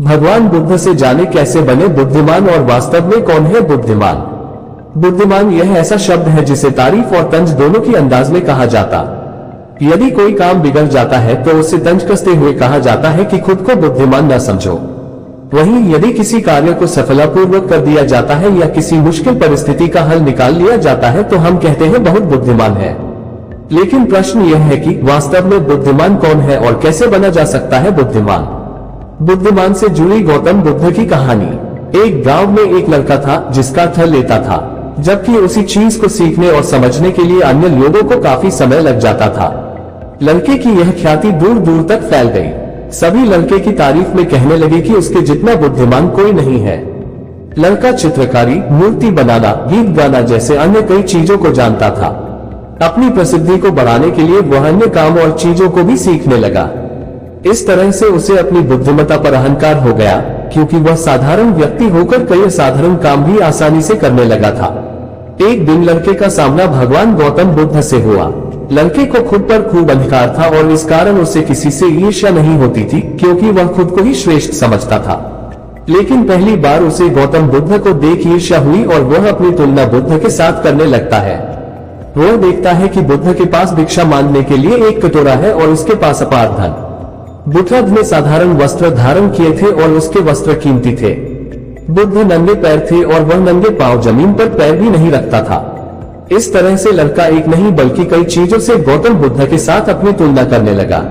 भगवान बुद्ध से जाने कैसे बने बुद्धिमान और वास्तव में कौन है बुद्धिमान। बुद्धिमान यह ऐसा शब्द है जिसे तारीफ और तंज दोनों की अंदाज में कहा जाता। यदि कोई काम बिगड़ जाता है तो उसे तंज कसते हुए कहा जाता है कि खुद को बुद्धिमान न समझो। वहीं यदि किसी कार्य को सफलतापूर्वक कर दिया जाता है या किसी मुश्किल परिस्थिति का हल निकाल लिया जाता है तो हम कहते हैं बहुत बुद्धिमान है। लेकिन प्रश्न यह है कि वास्तव में बुद्धिमान कौन है और कैसे बना जा सकता है बुद्धिमान। बुद्धिमान से जुड़ी गौतम बुद्ध की कहानी। एक गांव में एक लड़का था जिसका अर्थ लेता था, जबकि उसी चीज को सीखने और समझने के लिए अन्य लोगों को काफी समय लग जाता था। लड़के की यह ख्याति दूर दूर तक फैल गई। सभी लड़के की तारीफ में कहने लगे कि उसके जितना बुद्धिमान कोई नहीं है। लड़का चित्रकारी, मूर्ति बनाना, गीत गाना जैसे अन्य कई चीजों को जानता था। अपनी प्रसिद्धि को बढ़ाने के लिए वह अन्य काम और चीजों को भी सीखने लगा। इस तरह से उसे अपनी बुद्धिमत्ता पर अहंकार हो गया, क्योंकि वह साधारण व्यक्ति होकर कई असाधारण काम भी आसानी से करने लगा था। एक दिन लड़के का सामना भगवान गौतम बुद्ध से हुआ। लड़के को खुद पर खूब अहंकार था और इस कारण उसे किसी से ईर्ष्या नहीं होती थी, क्योंकि वह खुद को ही श्रेष्ठ समझता था। लेकिन पहली बार उसे गौतम बुद्ध को देख ईर्ष्या हुई और वह अपनी तुलना बुद्ध के साथ करने लगता है। वह देखता है कि बुद्ध के पास भिक्षा मांगने के लिए एक कटोरा है और उसके पास अपार धन। बुद्ध ने साधारण वस्त्र धारण किए थे और उसके वस्त्र कीमती थे। बुद्ध नंगे पैर थे और वह नंगे पांव जमीन पर पैर भी नहीं रखता था। इस तरह से लड़का एक नहीं बल्कि कई चीजों से गौतम बुद्ध के साथ अपनी तुलना करने लगा।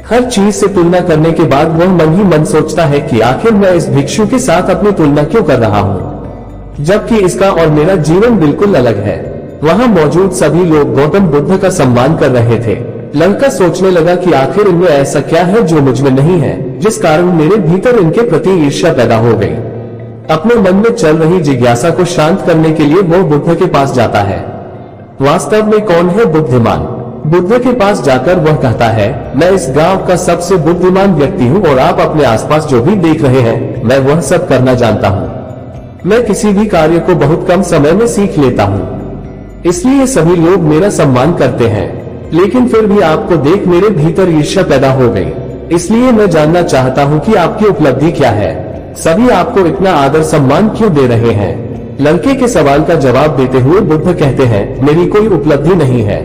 हर चीज से तुलना करने के बाद वह मन ही मन सोचता है कि आखिर मैं इस भिक्षु के साथ अपनी तुलना क्यों कर रहा हूँ, जबकि इसका और मेरा जीवन बिल्कुल अलग है। वहां मौजूद सभी लोग गौतम बुद्ध का सम्मान कर रहे थे। लड़का सोचने लगा कि आखिर इनमें ऐसा क्या है जो मुझमें नहीं है, जिस कारण मेरे भीतर इनके प्रति ईर्ष्या पैदा हो गई। अपने मन में चल रही जिज्ञासा को शांत करने के लिए वो बुद्ध के पास जाता है। वास्तव में कौन है बुद्धिमान। बुद्ध के पास जाकर वह कहता है, मैं इस गांव का सबसे बुद्धिमान व्यक्ति हूँ और आप अपने आसपास जो भी देख रहे हैं मैं वह सब करना जानता हूँ। मैं किसी भी कार्य को बहुत कम समय में सीख लेता हूँ, इसलिए सभी लोग मेरा सम्मान करते हैं। लेकिन फिर भी आपको देख मेरे भीतर ईर्ष्या पैदा हो गई, इसलिए मैं जानना चाहता हूँ कि आपकी उपलब्धि क्या है। सभी आपको इतना आदर सम्मान क्यों दे रहे हैं। लड़के के सवाल का जवाब देते हुए बुद्ध कहते हैं, मेरी कोई उपलब्धि नहीं है,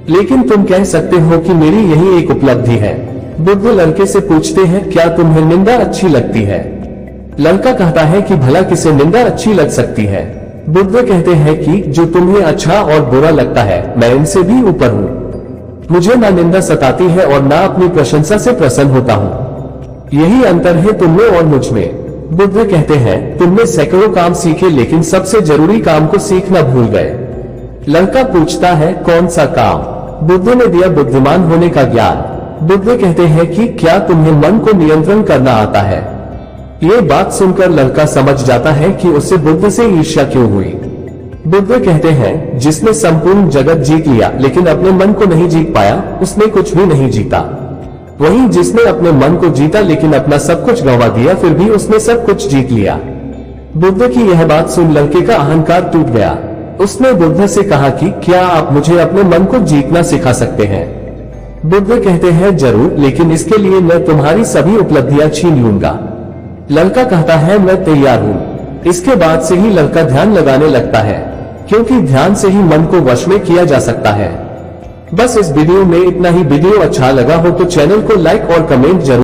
लेकिन तुम कह सकते हो कि मेरी यही एक उपलब्धि है। बुद्ध लड़के से पूछते हैं, क्या तुम्हें निंदा अच्छी लगती है। लड़का कहता है कि भला किसे निंदा अच्छी लग सकती है। बुद्ध कहते हैं कि जो तुम्हें अच्छा और बुरा लगता है मैं इनसे भी ऊपर हूँ। मुझे ना निंदा सताती है और ना अपनी प्रशंसा से प्रसन्न होता हूँ। यही अंतर है तुमने और मुझ में। बुद्ध कहते हैं, तुमने सैकड़ों काम सीखे लेकिन सबसे जरूरी काम को सीखना भूल गए। लड़का पूछता है, कौन सा काम। बुद्ध ने दिया, बुद्धिमान होने का ज्ञान। बुद्ध कहते हैं कि क्या तुम्हें मन को नियंत्रण करना आता है। ये बात सुनकर लड़का समझ जाता है कि उससे बुद्ध से ईर्ष्या क्यों हुई। बुद्ध कहते हैं, जिसने संपूर्ण जगत जीत लिया लेकिन अपने मन को नहीं जीत पाया उसने कुछ भी नहीं जीता। वहीं जिसने अपने मन को जीता लेकिन अपना सब कुछ गंवा दिया फिर भी उसने सब कुछ जीत लिया। बुद्ध की यह बात सुन लड़के का अहंकार टूट गया। उसने बुद्ध से कहा कि क्या आप मुझे अपने मन को जीतना सिखा सकते हैं। बुद्ध कहते हैं, जरूर, लेकिन इसके लिए मैं तुम्हारी सभी उपलब्धियां छीन लूंगा। लड़का कहता है, मैं तैयार हूँ। इसके बाद से ही लड़का ध्यान लगाने लगता है, क्योंकि ध्यान से ही मन को वश में किया जा सकता है। बस इस वीडियो में इतना ही। वीडियो अच्छा लगा हो तो चैनल को लाइक और कमेंट जरूर